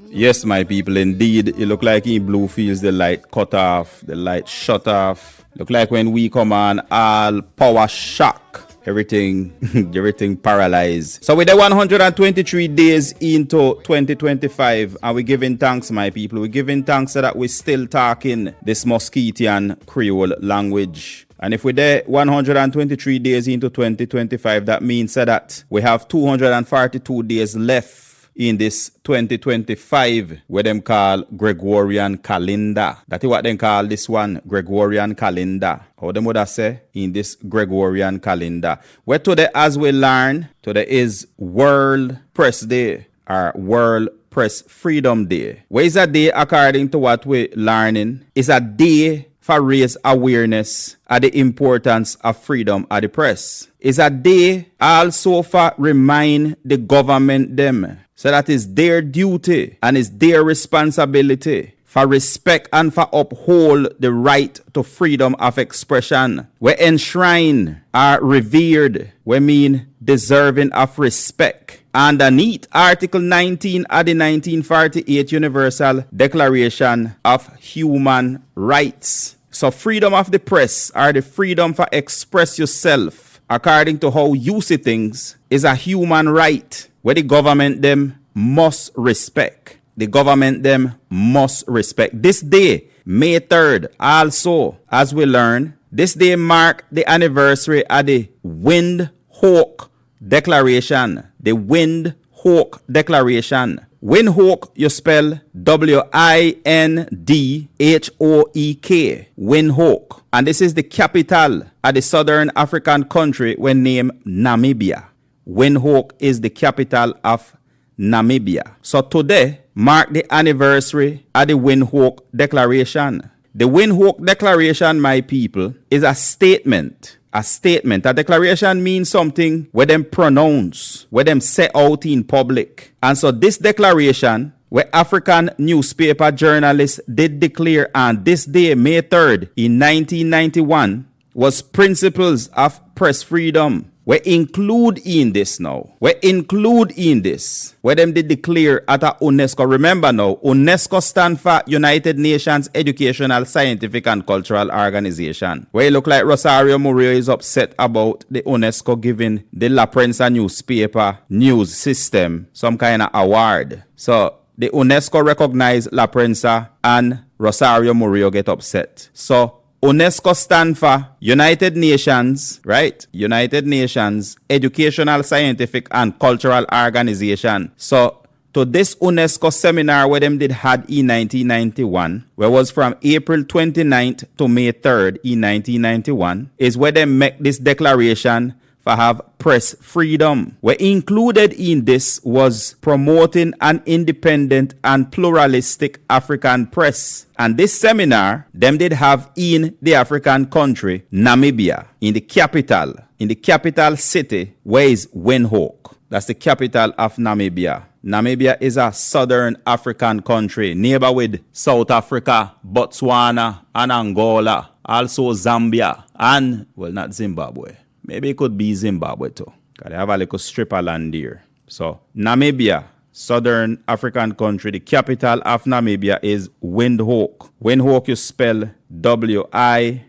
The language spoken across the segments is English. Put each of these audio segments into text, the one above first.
Yes, my people, indeed. It look like in blue fields the light cut off, the light shut off. Look like when we come on, all power shock. Everything, everything paralyzed. So with the 123 days into 2025, and we're giving thanks, my people. We're giving thanks so that we're still talking this Moskitian Creole language. And if we're there 123 days into 2025, that means that we have 242 days left in this 2025, where them call Gregorian calendar. That is what they call this one, Gregorian calendar. How them would I say? In this Gregorian calendar. Where today, as we learn, today is World Press Day, or World Press Freedom Day. Where is a day, according to what we're learning, is a day for raise awareness of the importance of freedom of the press. It's a day also for remind the government them. So that is their duty and is their responsibility for respect and for uphold the right to freedom of expression. We enshrine are revered, we mean deserving of respect. Underneath Article 19 of the 1948 Universal Declaration of Human Rights. So freedom of the press, or the freedom for express yourself, according to how you see things, is a human right where the government them must respect. The government them must respect. This day, May 3rd, also, as we learn, this day mark the anniversary of the Windhoek Declaration. The Windhoek Declaration. Windhoek, you spell W-I-N-D-H-O-E-K. Windhoek. And this is the capital of the southern African country when named Namibia. Windhoek is the capital of Namibia. So today mark the anniversary of the Windhoek Declaration. The Windhoek Declaration, my people, is a statement. A statement. A declaration means something where them pronounce, where them say out in public. And so this declaration, where African newspaper journalists did declare on this day, May 3rd, in 1991, was principles of press freedom. We include in this now. We include in this. Where them did declare at a UNESCO. Remember now, UNESCO stand for United Nations Educational, Scientific and Cultural Organization. Where it look like Rosario Murillo is upset about the UNESCO giving the La Prensa newspaper news system some kind of award. So the UNESCO recognize La Prensa and Rosario Murillo get upset. So UNESCO stand for United Nations, right? United Nations Educational, Scientific and Cultural Organization. So to this UNESCO seminar where them did had in 1991, where was from April 29th to May 3rd in 1991, is where they make this declaration for have press freedom. Where included in this was promoting an independent and pluralistic African press. And this seminar, them did have in the African country, Namibia, in the capital city, where is Windhoek. That's the capital of Namibia. Namibia is a southern African country, neighbor with South Africa, Botswana, and Angola, also Zambia, and, well, not Zimbabwe. Maybe it could be Zimbabwe too, because they have a little strip of land here. So Namibia, southern African country, the capital of Namibia is Windhoek. Windhoek you spell W-I-N-D-H-O-E-K.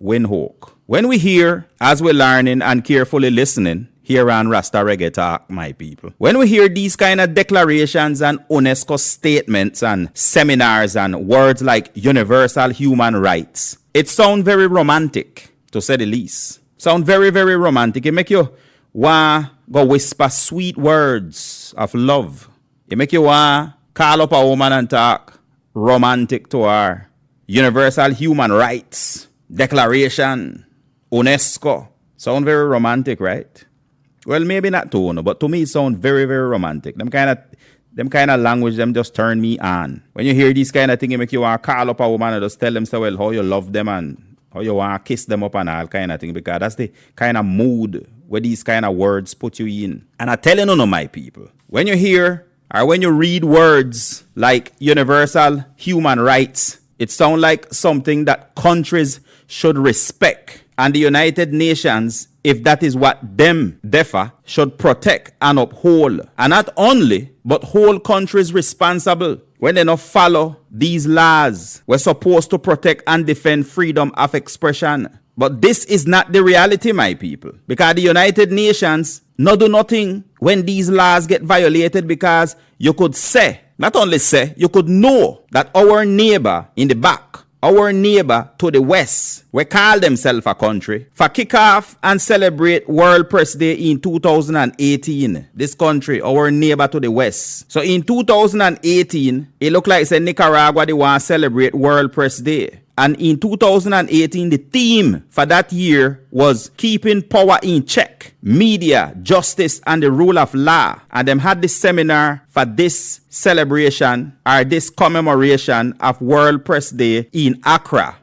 Windhoek. When we hear, as we're learning and carefully listening, here on Rasta Reggae Talk, my people. When we hear these kind of declarations and UNESCO statements and seminars and words like universal human rights, it sounds very romantic, to say the least. Sound very, very romantic. It make you want go whisper sweet words of love. It make you want call up a woman and talk romantic to her. Universal human rights, declaration, UNESCO. Sound very romantic, right? Well, maybe not to no, but to me it sounds very, very romantic. Them kind of language, them just turn me on. When you hear these kind of things, it make you want to call up a woman and just tell them so well how you love them and how you want to kiss them up and all kind of thing, because that's the kind of mood where these kind of words put you in. And I tell you no, my people, when you hear or when you read words like universal human rights, it sounds like something that countries should respect And the United Nations, if that is what them differ, should protect and uphold. And not only, but hold countries responsible when they not follow these laws. We're supposed to protect and defend freedom of expression. But this is not the reality, my people. Because the United Nations not do nothing when these laws get violated, because you could say, not only say, you could know that our neighbor in the back, our neighbor to the west, we call themselves a country, for kick off and celebrate World Press Day in 2018. This country, our neighbor to the west. So in 2018, it looked like say Nicaragua, they want to celebrate World Press Day. And in 2018, the theme for that year was keeping power in check, media, justice, and the rule of law. And them had this seminar for this celebration or this commemoration of World Press Day in Accra,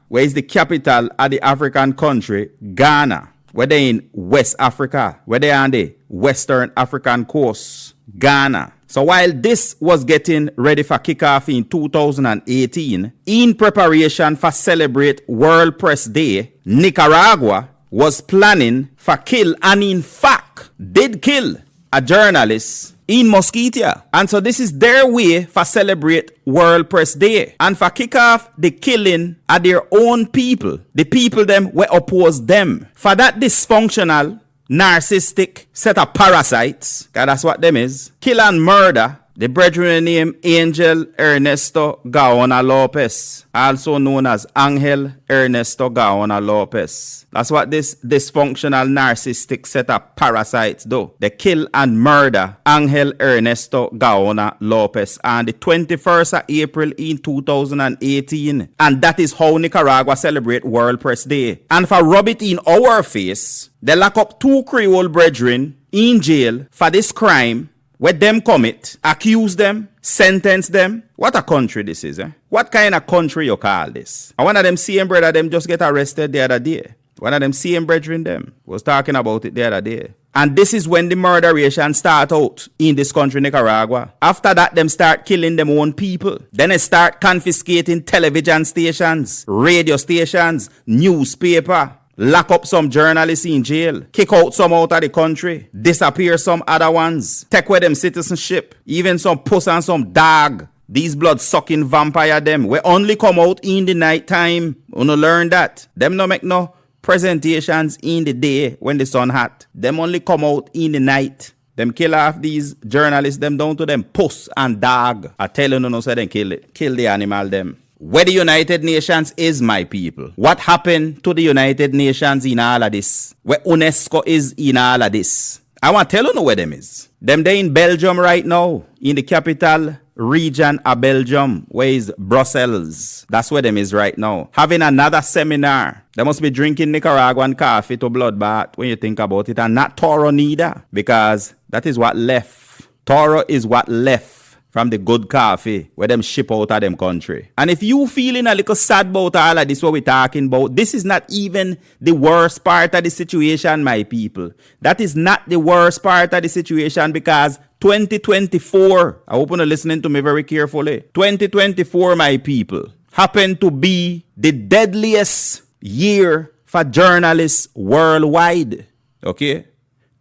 where is the capital of the African country, Ghana. Where they in West Africa, where they on the Western African coast, Ghana. So while this was getting ready for kickoff in 2018, in preparation for celebrate World Press Day, Nicaragua was planning for kill, and in fact did kill, a journalist in Moskitian. And so this is their way for celebrate World Press Day. And for kick off the killing of their own people, the people them will oppose them. For that dysfunctional, narcissistic set of parasites, because that's what them is, kill and murder the brethren named Angel Ernesto Gaona Lopez, also known as Angel Ernesto Gaona Lopez. That's what this dysfunctional narcissistic set of parasites do. They kill and murder Angel Ernesto Gaona Lopez on the 21st of April in 2018. And that is how Nicaragua celebrate World Press Day. And for rub it in our face, they lock up 2 Creole brethren in jail for this crime where them commit, accuse them, sentence them. What a country this is, eh? What kind of country you call this? And one of them same brother them just get arrested the other day. One of them same brethren them was talking about it the other day. And this is when the murderation start out in this country, Nicaragua. After that, them start killing them own people. Then they start confiscating television stations, radio stations, newspaper. Lock up some journalists in jail, kick out some out of the country, disappear some other ones, take away them citizenship, even some puss and some dog. These blood-sucking vampire them, we only come out in the night time. You know, learn that. Them no make no presentations in the day when the sun hot. Them only come out in the night. Them kill off these journalists, them down to them puss and dog. I tell you no, so them kill the animal them. Where the United Nations is, my people. What happened to the United Nations in all of this? Where UNESCO is in all of this? I want to tell you where them is. Them they in Belgium right now. In the capital region of Belgium. Where is Brussels? That's where them is right now. Having another seminar. They must be drinking Nicaraguan coffee to bloodbath when you think about it. And not Toro neither. Because that is what left. Toro is what left from the good coffee where them ship out of them country. And if you feeling a little sad about all of this, what we're talking about, this is not even the worst part of the situation, my people. That is not the worst part of the situation, because 2024, I hope you're listening to me very carefully. 2024, my people, happened to be the deadliest year for journalists worldwide. Okay?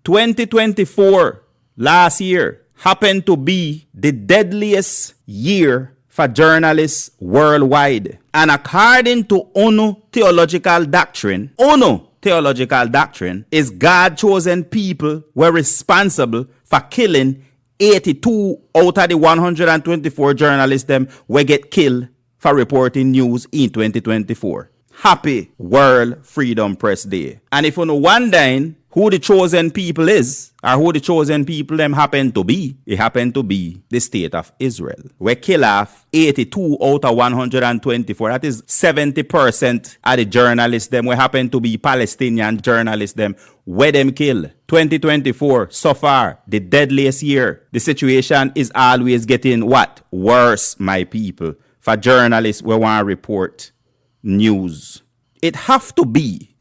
2024, last year, happened to be the deadliest year for journalists worldwide. And according to UNO theological doctrine is God-chosen people were responsible for killing 82 out of the 124 journalists them were get killed for reporting news in 2024. Happy World Freedom Press Day. And if you know wondering who the chosen people is, or who the chosen people them happen to be, it happened to be the state of Israel. We kill off 82 out of 124. That is 70% of the journalists them we happen to be Palestinian journalists them where them kill. 2024 so far, the deadliest year. The situation is always getting what? Worse, my people. For journalists we want to report news. It have to be,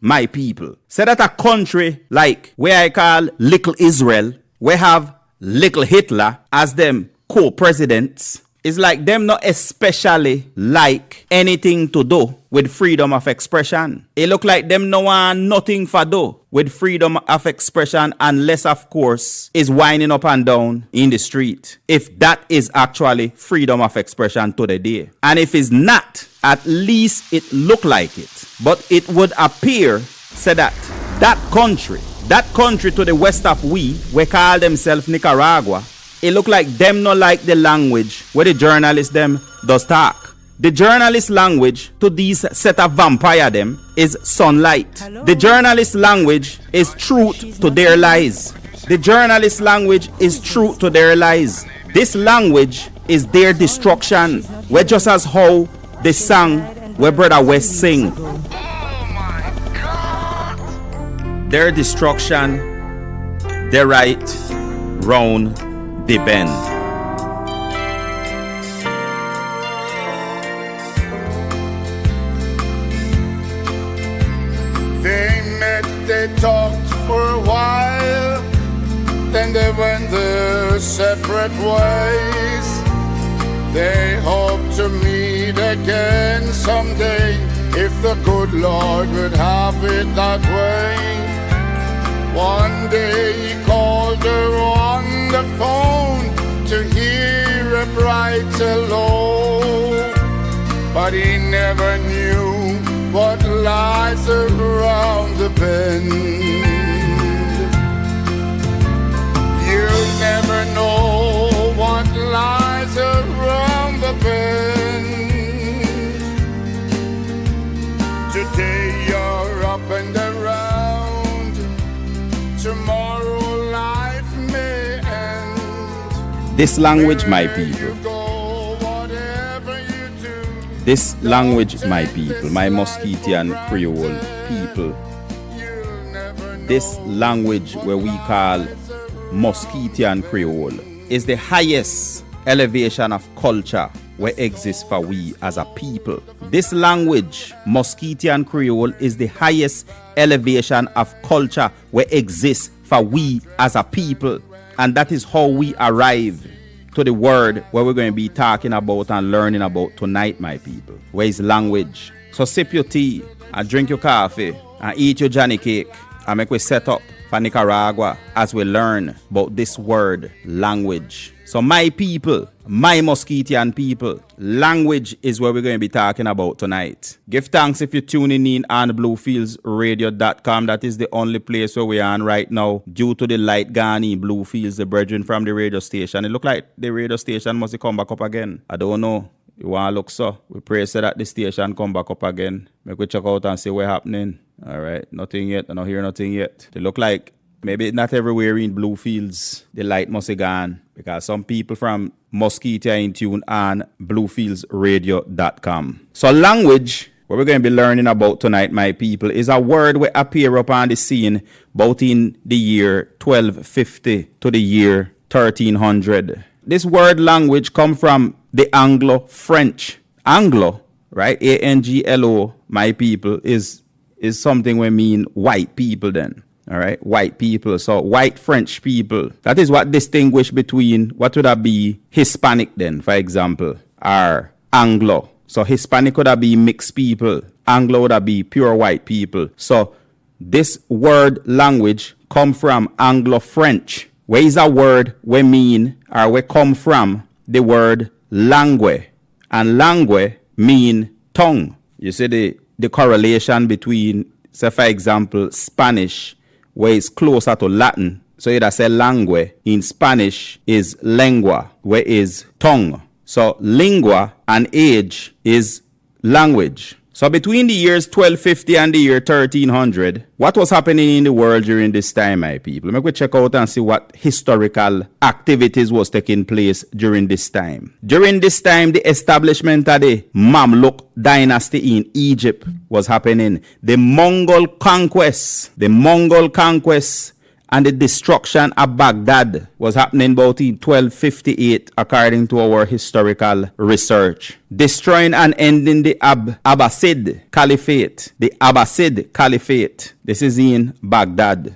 my people. Say that a country like where I call Little Israel, we have Little Hitler as them co-presidents, It's like them not especially like anything to do with freedom of expression. It look like them no want nothing for do with freedom of expression unless, of course, is winding up and down in the street. If that is actually freedom of expression to the day. And if it's not, at least it look like it. But it would appear, say that country to the west of we call themselves Nicaragua, it look like them not like the language where the journalists them does talk. The journalist language to these set of vampire them is sunlight. Hello? The journalist language is truth to their lies. The journalist language is truth to their lies. This language is their destruction. We're just as how the song where Brother West sing. Their destruction, their right round the bend. They met, they talked for a while, then they went their separate ways. They hope to meet again someday, if the good Lord would have it that way. One day he called her on the phone to hear a bright hello, but he never knew what lies around the bend. You'll never know what lies around the bend. Today you're up and around, tomorrow life may end. This language, my people. This language, my people, my Moskitian Creole people. This language where we call Moskitian Creole is the highest elevation of culture where exists for we as a people. This language, Moskitian Creole, is the highest elevation of culture where exists for we as a people. And that is how we arrive to the word where we're going to be talking about and learning about tonight, my people. Where is language? So sip your tea and drink your coffee and eat your Johnny cake and make we set up for Nicaragua as we learn about this word, language. So my people, my Moskitian people, language is what we're going to be talking about tonight. Give thanks if you're tuning in on bluefieldsradio.com. That is the only place where we are on right now. Due to the light gone in Bluefields, the brethren from the radio station. It look like the radio station must come back up again. I don't know. You want to look so? We pray so that the station come back up again. Make we check out and see what's happening. All right. Nothing yet. I don't hear nothing yet. They look like maybe not everywhere in Bluefields the light must have gone, because some people from Moskita are in tune on bluefieldsradio.com. So language, what we're going to be learning about tonight, my people, is a word that appear upon the scene about in the year 1250 to the year 1300. This word language come from the Anglo-French. Anglo, right? A-N-G-L-O, my people, is something we mean white people then. All right, white people. So white French people. That is what distinguish between what would that be Hispanic then, for example, or Anglo. So Hispanic would that be mixed people. Anglo would that be pure white people. So this word language come from Anglo-French. Where is a word we mean or we come from the word langue. And langue mean tongue. You see the correlation between, say for example, Spanish, where it's closer to Latin. So you'd say langue in Spanish is lengua, where is tongue. So lingua and age is language. So between the years 1250 and the year 1300, what was happening in the world during this time, my people? Let me check out and see what historical activities was taking place during this time. During this time, the establishment of the Mamluk dynasty in Egypt was happening. The Mongol conquest and the destruction of Baghdad was happening about in 1258, according to our historical research. Destroying and ending the Abbasid Caliphate. The Abbasid Caliphate. This is in Baghdad,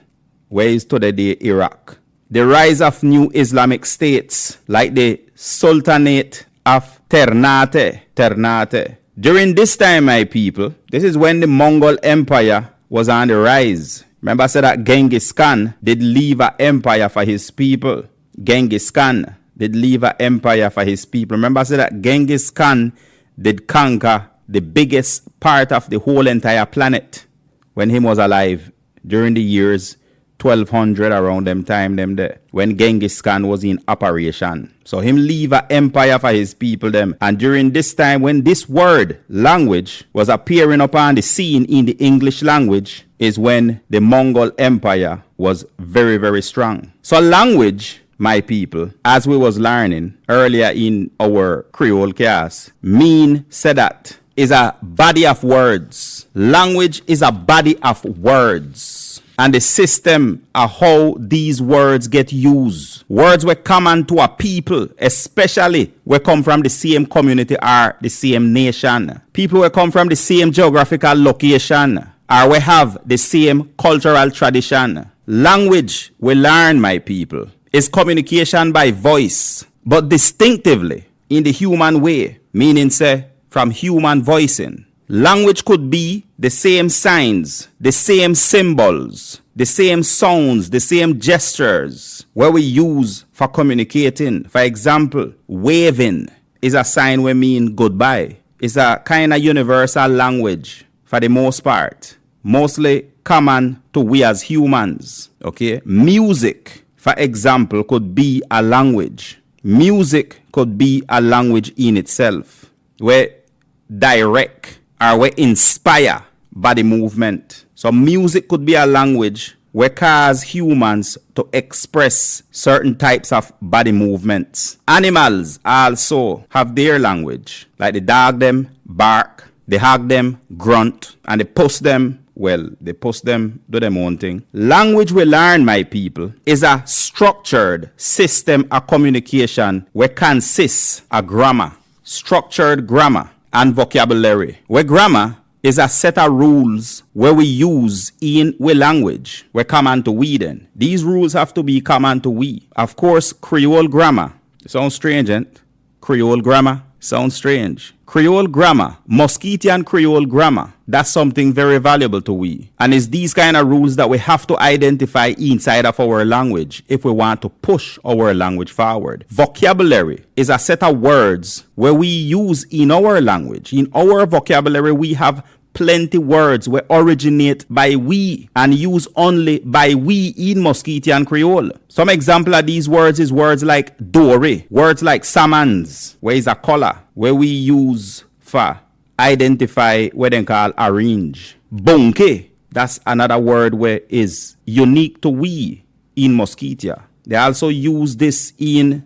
where is today Iraq. The rise of new Islamic states like the Sultanate of Ternate. During this time, my people, this is when the Mongol Empire was on the rise. Remember I said that Genghis Khan did leave an empire for his people. Genghis Khan did leave an empire for his people. Remember I said that Genghis Khan did conquer the biggest part of the whole entire planet when he was alive during the years 1200 around them time them there when Genghis Khan was in operation. So him leave an empire for his people them. And during this time when this word language was appearing upon the scene in the English language is when the Mongol Empire was very, very strong. So language, my people, as we was learning earlier in our Creole class, said that is a body of words. Language is a body of words. And the system of how these words get used. Words were common to a people, especially we come from the same community or the same nation. People will come from the same geographical location or we have the same cultural tradition. Language we learn, my people, is communication by voice, but distinctively in the human way, meaning say from human voicing. Language could be the same signs, the same symbols, the same sounds, the same gestures where we use for communicating. For example, waving is a sign we mean goodbye. It's a kind of universal language for the most part, mostly common to we as humans. Okay, music, for example, could be a language. Music could be a language in itself, where direct or we inspire body movement. So music could be a language where cause humans to express certain types of body movements. Animals also have their language. Like the dog them bark, the hog them grunt, and the puss them, well, they puss them do them own thing. Language we learn, my people, is a structured system of communication where consists a grammar, structured grammar, and vocabulary. Where grammar is a set of rules where we use in we language. We're common to we then. These rules have to be common to we. Of course, Creole grammar. Sounds strange, ain't it? Creole grammar sounds strange. Creole grammar, Moskitian Creole grammar, that's something very valuable to we. And it's these kind of rules that we have to identify inside of our language if we want to push our language forward. Vocabulary is a set of words where we use in our language. In our vocabulary, we have plenty words where originate by we and use only by we in Moskitian Creole. Some example of these words is words like dore, words like salmons, where is a color, where we use for identify what they call arrange. Bonke, that's another word where is unique to we in Moskitia. They also use this in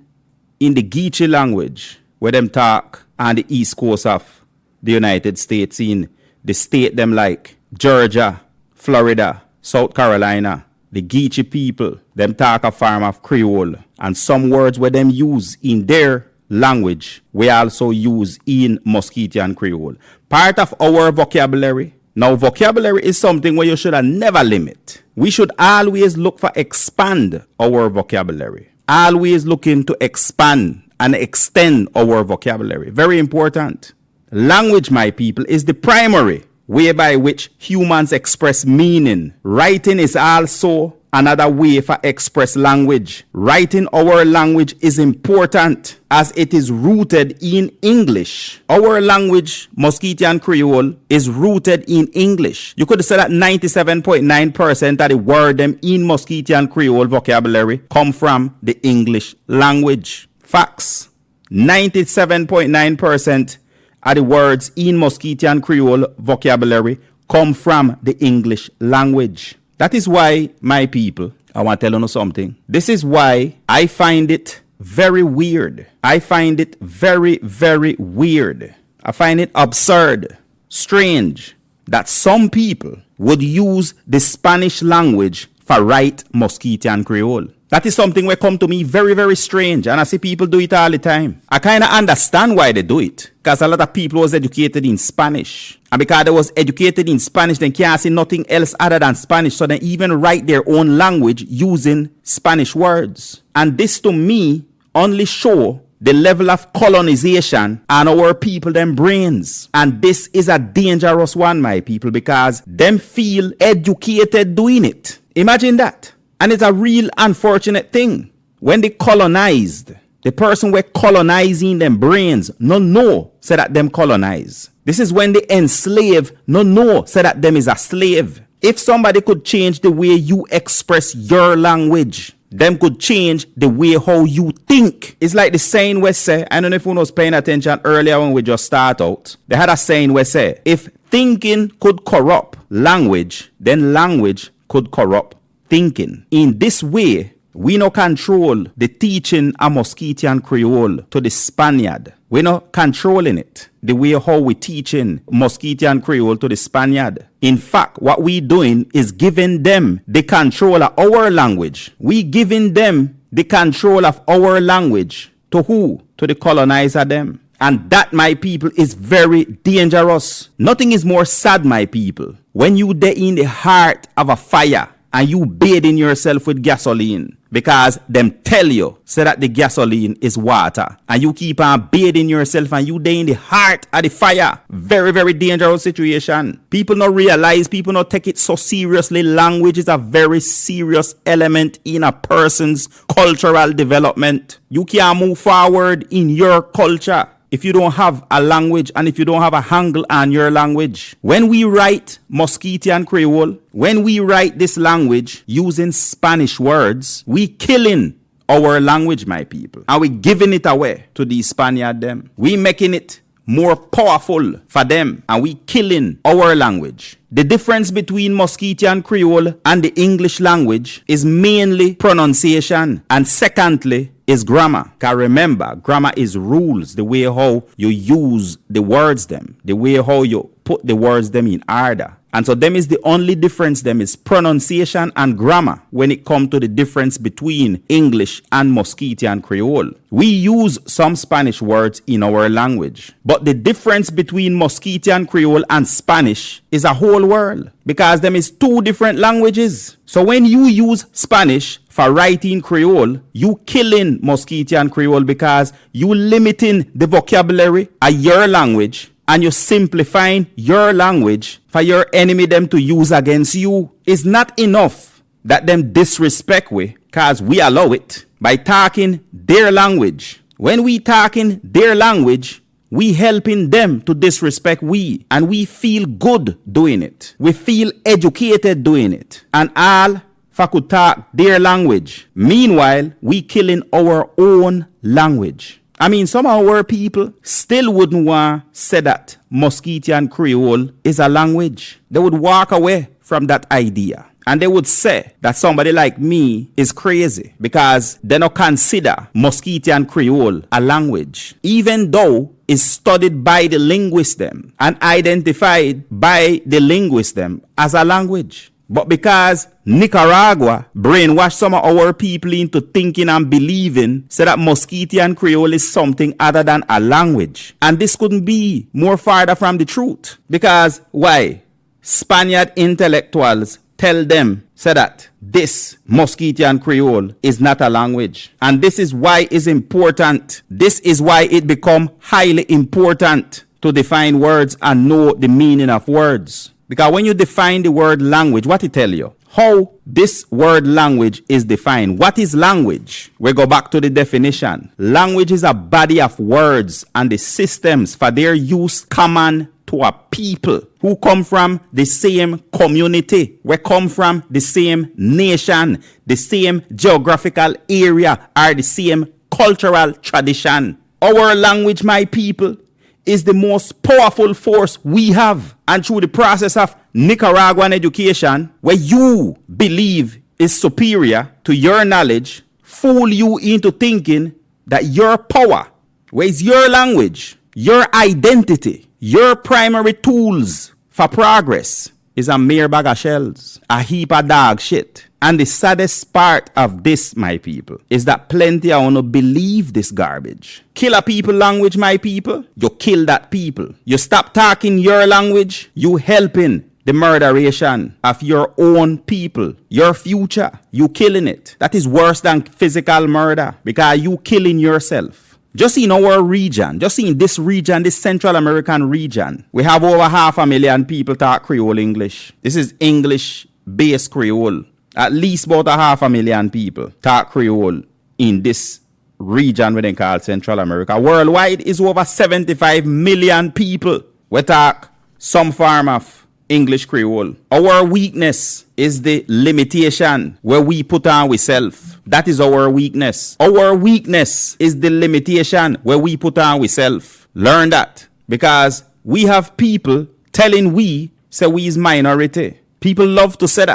the Geechee language, where them talk on the east coast of the United States in the state them like Georgia, Florida, South Carolina. The Geechee people, them talk a form of Creole. And some words where them use in their language, we also use in Moskitian Creole. Part of our vocabulary. Now, vocabulary is something where you should never limit. We should always look for expand our vocabulary. Always looking to expand and extend our vocabulary. Very important. Language, my people, is the primary way by which humans express meaning. Writing is also another way for express language. Writing our language is important as it is rooted in English. Our language, Moskitian Creole, is rooted in English. You could say that 97.9% of the word them in Moskitian Creole vocabulary come from the English language. Facts. 97.9% of the words in Moskitian Creole vocabulary come from the English language. That is why, my people, I want to tell you something. This is why I find it very weird. I find it very, very weird. I find it absurd, strange, that some people would use the Spanish language for write Moskitian Creole. That is something that come to me very, very strange. And I see people do it all the time. I kind of understand why they do it. Because a lot of people was educated in Spanish. And because they was educated in Spanish, they can't see nothing else other than Spanish. So they even write their own language using Spanish words. And this to me only show the level of colonization on our people, them brains. And this is a dangerous one, my people, because them feel educated doing it. Imagine that. And it's a real unfortunate thing. When they colonized, the person were colonizing them brains, no know, say that them colonize. This is when they enslave, no know, say that them is a slave. If somebody could change the way you express your language, them could change the way how you think. It's like the saying we say, I don't know if you was paying attention earlier when we just start out. They had a saying we say, if thinking could corrupt language, then language could corrupt thinking. In this way, we no control the teaching of Moskitian Creole to the Spaniard. We no controlling it. The way how we teaching Moskitian Creole to the Spaniard. In fact, what we doing is giving them the control of our language. We giving them the control of our language. To who? To the colonizer them. And that, my people, is very dangerous. Nothing is more sad, my people, when you there in the heart of a fire and you bathing yourself with gasoline. Because them tell you, say that the gasoline is water. And you keep on bathing yourself and you there in the heart of the fire. Very, very dangerous situation. People not realize, people not take it so seriously. Language is a very serious element in a person's cultural development. You can't move forward in your culture if you don't have a language and if you don't have a handle on your language. When we write Moskitian Creole, when we write this language using Spanish words, we killing our language, my people. And we giving it away to the Spaniard them. We making it more powerful for them and we killing our language. The difference between Moskitian Creole and the English language is mainly pronunciation, and secondly is grammar. Because remember, grammar is rules, the way how you use the words them, the way how you put the words them in order. And so them is the only difference them is pronunciation and grammar when it comes to the difference between English and Moskitian Creole. We use some Spanish words in our language, but the difference between Moskitian Creole and Spanish is a whole world, because them is two different languages. So when you use Spanish for writing Creole, you killing Moskitian Creole because you limiting the vocabulary of your language and you're simplifying your language for your enemy them to use against you. It's not enough that them disrespect we, because we allow it by talking their language. When we talking their language, we helping them to disrespect we, and we feel good doing it. We feel educated doing it. And all for could talk their language. Meanwhile, we killing our own language. I mean, some of our people still wouldn't want to say that Moskitian Creole is a language. They would walk away from that idea. And they would say that somebody like me is crazy because they don't consider Moskitian Creole a language, even though it's studied by the linguists them and identified by the linguists them as a language. But because Nicaragua brainwashed some of our people into thinking and believing, so that Moskitian Creole is something other than a language. And this couldn't be more farther from the truth. Because why? Spaniard intellectuals tell them, say that this Moskitian Creole is not a language. And this is why it's important. This is why it become highly important to define words and know the meaning of words. Because when you define the word language, what it tell you? How this word language is defined. What is language? We go back to the definition. Language is a body of words and the systems for their use common to a people who come from the same community. We come from the same nation, the same geographical area, or the same cultural tradition. Our language, my people, is the most powerful force we have. And through the process of Nicaraguan education, where you believe is superior to your knowledge, fool you into thinking that your power, where is your language, your identity, your primary tools for progress, is a mere bag of shells, a heap of dog shit. And the saddest part of this, my people, is that plenty of you believe this garbage. Kill a people language, my people, you kill that people. You stop talking your language, you helping the murderation of your own people. Your future, you killing it. That is worse than physical murder, because you killing yourself. Just in our region, just in this region, this Central American region, we have over 500,000 people talk Creole English. This is English-based Creole. At least about 500,000 people talk Creole in this region we call Central America. Worldwide is over 75 million people we talk some form of English Creole. Our weakness is the limitation where we put on ourselves. That is our weakness. Our weakness is the limitation where we put on ourselves. Learn that. Because we have people telling we say we is minority. People love to say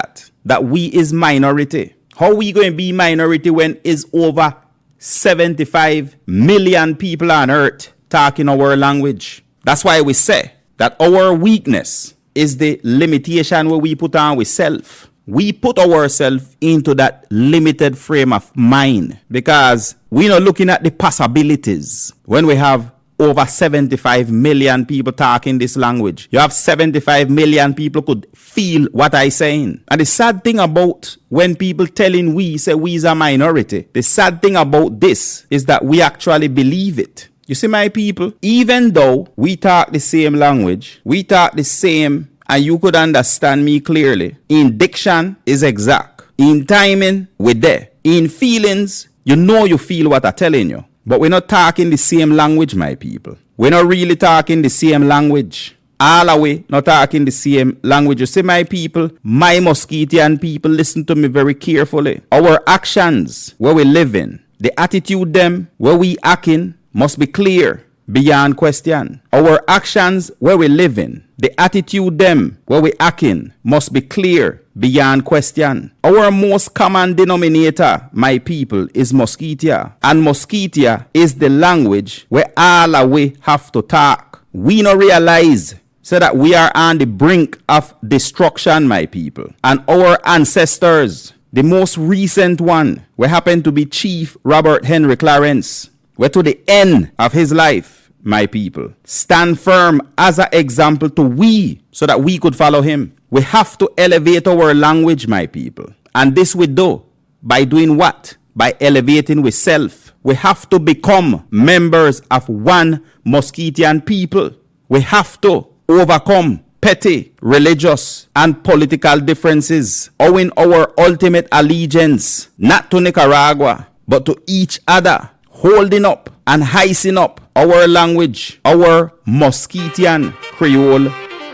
that we is minority. How we going to be minority when is over 75 million people on earth talking our language? That's why we say that our weakness is the limitation where we put on ourselves. We put ourselves into that limited frame of mind because we're not looking at the possibilities. When we have over 75 million people talking this language, you have 75 million people could feel what I'm saying. And the sad thing about when people telling we say we is a minority, the sad thing about this is that we actually believe it. You see, my people, even though we talk the same language, we talk the same, and you could understand me clearly. In diction is exact. In timing, we're there. In feelings, you feel what I'm telling you. But we're not talking the same language, my people. We're not really talking the same language. All the way, not talking the same language. You see, my people, my Moskitian people, listen to me very carefully. Our actions, where we living, the attitude them, where we acting, must be clear beyond question. Our actions where we living, the attitude them where we acting must be clear beyond question. Our most common denominator, my people, is Moskitia. And Moskitia is the language where all we have to talk. We not realize so that we are on the brink of destruction, my people. And our ancestors, the most recent one, we happen to be Chief Robert Henry Clarence. Where to the end of his life, my people, stand firm as an example to we so that we could follow him. We have to elevate our language, my people. And this we do by doing what? By elevating with self. We have to become members of one Moskitian people. We have to overcome petty, religious, and political differences, owing our ultimate allegiance, not to Nicaragua, but to each other. Holding up and heising up our language, our Moskitian Creole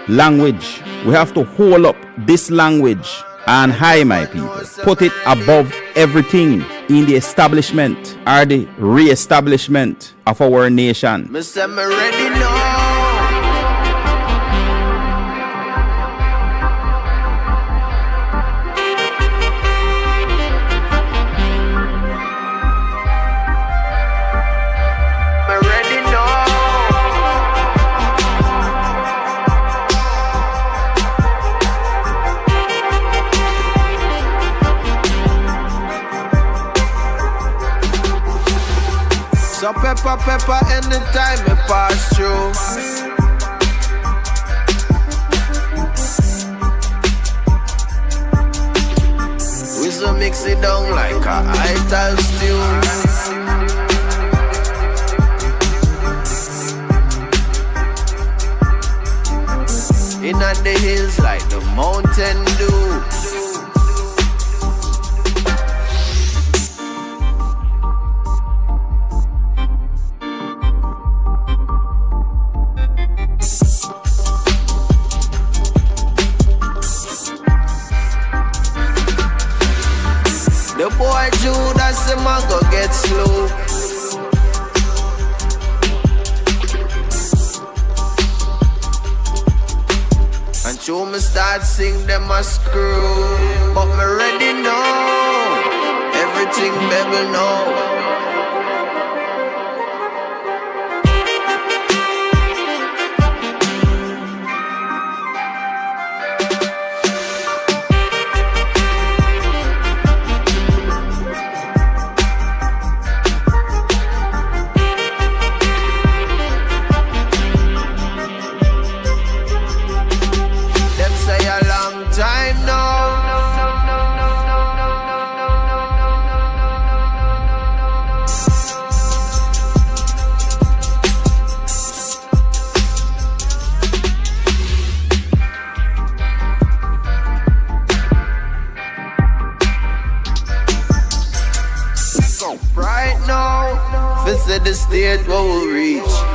language. We have to hold up this language and high, my people. Put it above everything in the establishment or the re-establishment of our nation. Mr. Me ready now. So pepper, anytime me pass through. We so mix it down like a ital stew. Inna the hills like the mountain dew. The boy Judas, the man go get slow. And show me start sing them a screw. But me ready now. Everything baby know. Time now. now. Fi say the state what we reach.